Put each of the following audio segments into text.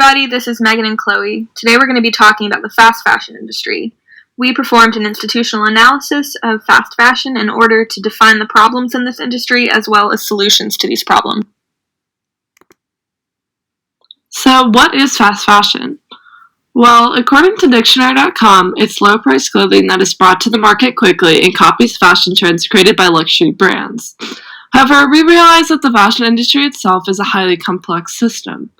everybody, this is Megan and Chloe. Today we're going to be talking about the fast fashion industry. We performed an institutional analysis of fast fashion in order to define the problems in this industry as well as solutions to these problems. So what is fast fashion? Well, according to Dictionary.com, it's low-priced clothing that is brought to the market quickly and copies fashion trends created by luxury brands. However, we realize that the fashion industry itself is a highly complex system.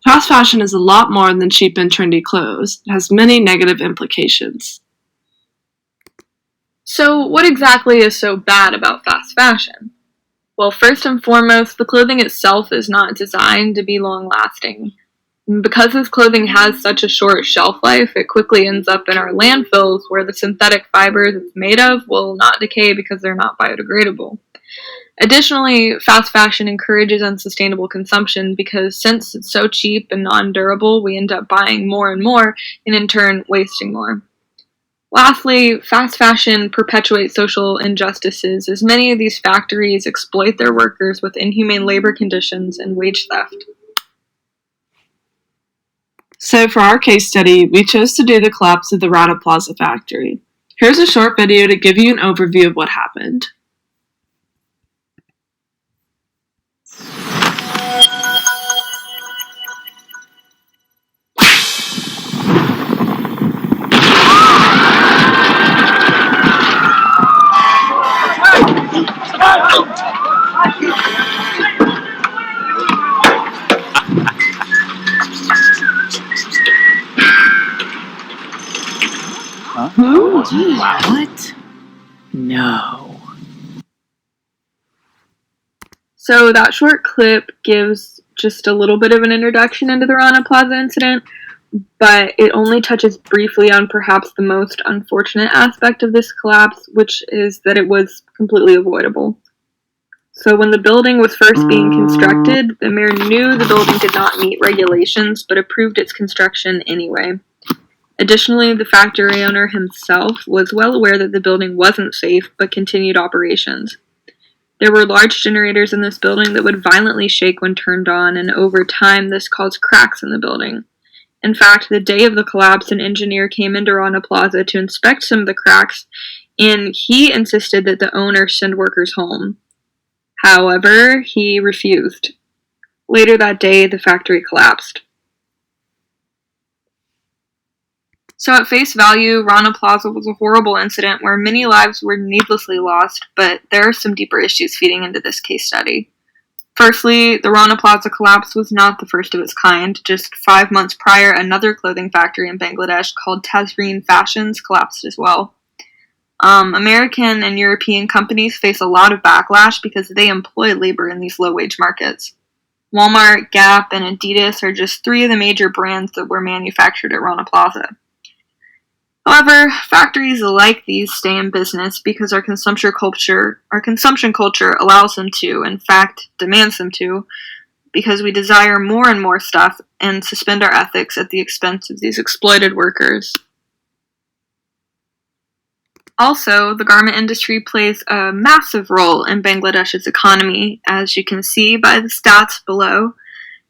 Fast fashion is a lot more than cheap and trendy clothes. It has many negative implications. So what exactly is so bad about fast fashion? Well, first and foremost, the clothing itself is not designed to be long-lasting. Because this clothing has such a short shelf life, it quickly ends up in our landfills where the synthetic fibers it's made of will not decay because they're not biodegradable. Additionally, fast fashion encourages unsustainable consumption because since it's so cheap and non-durable, we end up buying more and more and in turn wasting more. Lastly, fast fashion perpetuates social injustices as many of these factories exploit their workers with inhumane labor conditions and wage theft. So for our case study, we chose to do the collapse of the Rana Plaza factory. Here's a short video to give you an overview of what happened. What? No. So that short clip gives just a little bit of an introduction into the Rana Plaza incident, but it only touches briefly on perhaps the most unfortunate aspect of this collapse, which is that it was completely avoidable. So when the building was first being constructed, the mayor knew the building did not meet regulations, but approved its construction anyway. Additionally, the factory owner himself was well aware that the building wasn't safe, but continued operations. There were large generators in this building that would violently shake when turned on, and over time this caused cracks in the building. In fact, the day of the collapse, an engineer came into Rana Plaza to inspect some of the cracks, and he insisted that the owner send workers home. However, he refused. Later that day, the factory collapsed. So at face value, Rana Plaza was a horrible incident where many lives were needlessly lost, but there are some deeper issues feeding into this case study. Firstly, the Rana Plaza collapse was not the first of its kind. Just 5 months prior, another clothing factory in Bangladesh called Tazreen Fashions collapsed as well. American and European companies face a lot of backlash because they employ labor in these low-wage markets. Walmart, Gap, and Adidas are just 3 of the major brands that were manufactured at Rana Plaza. However, factories like these stay in business because our consumption culture allows them to, in fact, demands them to, because we desire more and more stuff and suspend our ethics at the expense of these exploited workers. Also, the garment industry plays a massive role in Bangladesh's economy, as you can see by the stats below.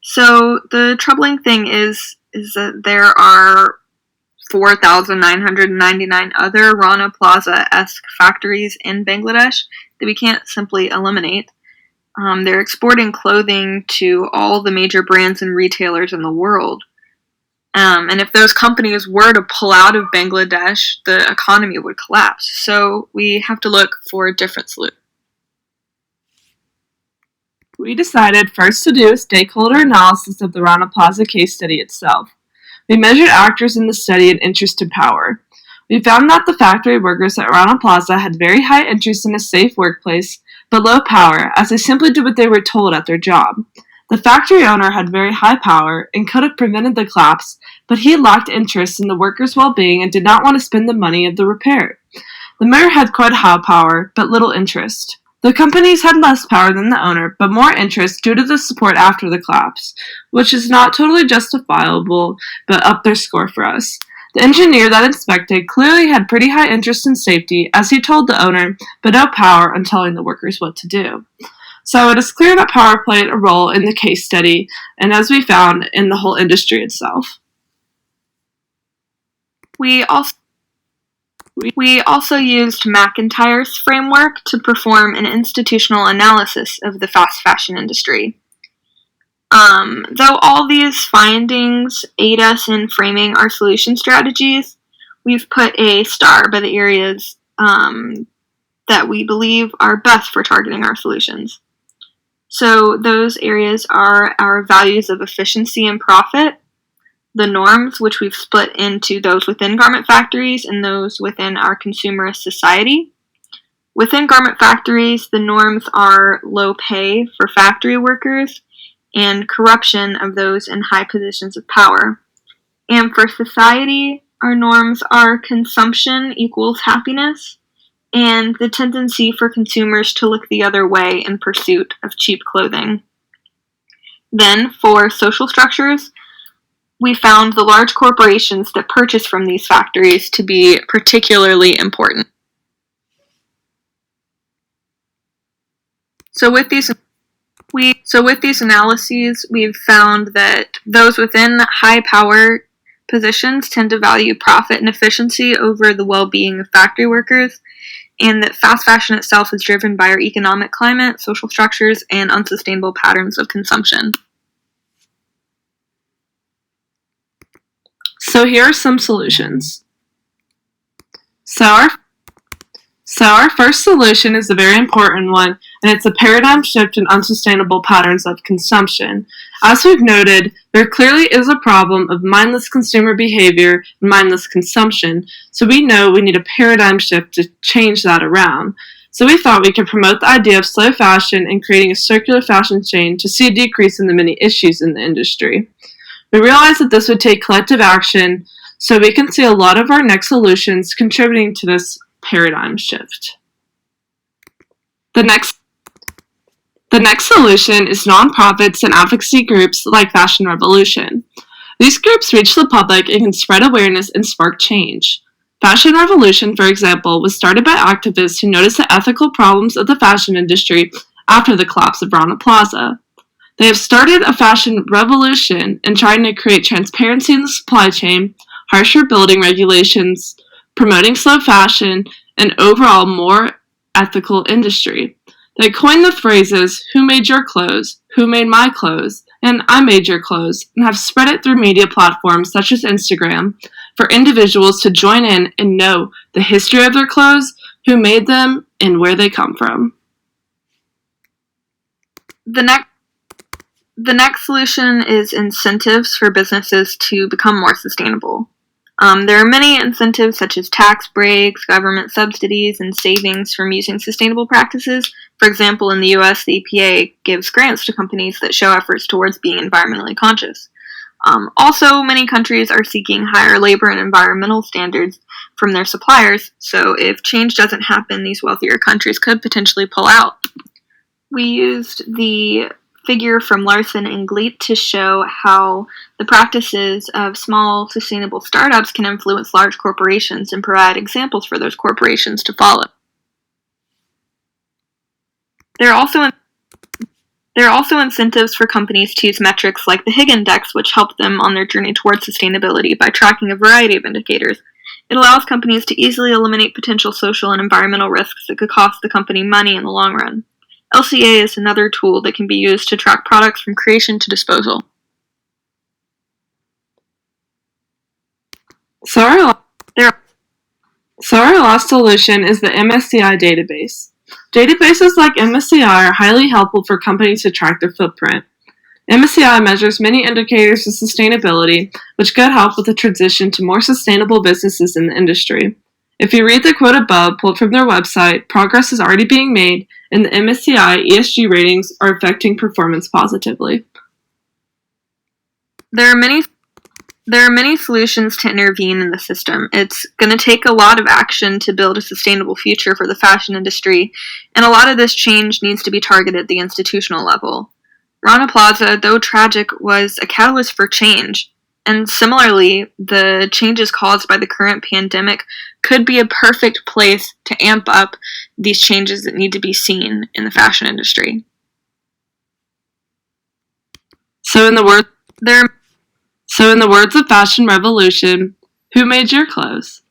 So the troubling thing is that there are 4,999 other Rana Plaza-esque factories in Bangladesh that we can't simply eliminate. They're exporting clothing to all the major brands and retailers in the world. And if those companies were to pull out of Bangladesh, the economy would collapse. So we have to look for a different solution. We decided first to do a stakeholder analysis of the Rana Plaza case study itself. We measured actors in the study and interest in power. We found that the factory workers at Rana Plaza had very high interest in a safe workplace, but low power, as they simply did what they were told at their job. The factory owner had very high power and could have prevented the collapse, but he lacked interest in the workers' well-being and did not want to spend the money of the repair. The mayor had quite high power, but little interest. The companies had less power than the owner, but more interest due to the support after the collapse, which is not totally justifiable, but upped their score for us. The engineer that inspected clearly had pretty high interest in safety, as he told the owner, but no power on telling the workers what to do. So it is clear that power played a role in the case study, and as we found, in the whole industry itself. We also used McIntyre's framework to perform an institutional analysis of the fast fashion industry. Though all these findings aid us in framing our solution strategies, we've put a star by the areas that we believe are best for targeting our solutions. So those areas are our values of efficiency and profit, the norms, which we've split into those within garment factories and those within our consumerist society. Within garment factories, the norms are low pay for factory workers and corruption of those in high positions of power. And for society, our norms are consumption equals happiness, and the tendency for consumers to look the other way in pursuit of cheap clothing. Then, for social structures, we found the large corporations that purchase from these factories to be particularly important. So with these analyses, we've found that those within high power positions tend to value profit and efficiency over the well-being of factory workers, and that fast fashion itself is driven by our economic climate, social structures, and unsustainable patterns of consumption. So here are some solutions. So our first solution is a very important one, and it's a paradigm shift in unsustainable patterns of consumption. As we've noted, there clearly is a problem of mindless consumer behavior and mindless consumption, so we know we need a paradigm shift to change that around. So we thought we could promote the idea of slow fashion and creating a circular fashion chain to see a decrease in the many issues in the industry. We realized that this would take collective action, so we can see a lot of our next solutions contributing to this paradigm shift. The next solution is nonprofits and advocacy groups like Fashion Revolution. These groups reach the public and can spread awareness and spark change. Fashion Revolution, for example, was started by activists who noticed the ethical problems of the fashion industry after the collapse of Rana Plaza. They have started a fashion revolution in trying to create transparency in the supply chain, harsher building regulations, promoting slow fashion, and overall more ethical industry. They coined the phrases, "Who made your clothes?" "Who made my clothes?" and "I made your clothes," and have spread it through media platforms such as Instagram for individuals to join in and know the history of their clothes, who made them, and where they come from. The next solution is incentives for businesses to become more sustainable. There are many incentives such as tax breaks, government subsidies, and savings from using sustainable practices. For example, in the US, the EPA gives grants to companies that show efforts towards being environmentally conscious. Also, many countries are seeking higher labor and environmental standards from their suppliers, so if change doesn't happen, these wealthier countries could potentially pull out. We used the figure from Larson and Gleat to show how the practices of small, sustainable startups can influence large corporations and provide examples for those corporations to follow. There are also incentives for companies to use metrics like the Higg Index, which help them on their journey towards sustainability by tracking a variety of indicators. It allows companies to easily eliminate potential social and environmental risks that could cost the company money in the long run. LCA is another tool that can be used to track products from creation to disposal. So our last solution is the MSCI database. Databases like MSCI are highly helpful for companies to track their footprint. MSCI measures many indicators of sustainability, which could help with the transition to more sustainable businesses in the industry. If you read the quote above, pulled from their website, progress is already being made, and the MSCI ESG ratings are affecting performance positively. There are many solutions to intervene in the system. It's going to take a lot of action to build a sustainable future for the fashion industry, and a lot of this change needs to be targeted at the institutional level. Rana Plaza, though tragic, was a catalyst for change. And similarly, the changes caused by the current pandemic could be a perfect place to amp up these changes that need to be seen in the fashion industry. So in the word There So in the words of Fashion Revolution, who made your clothes?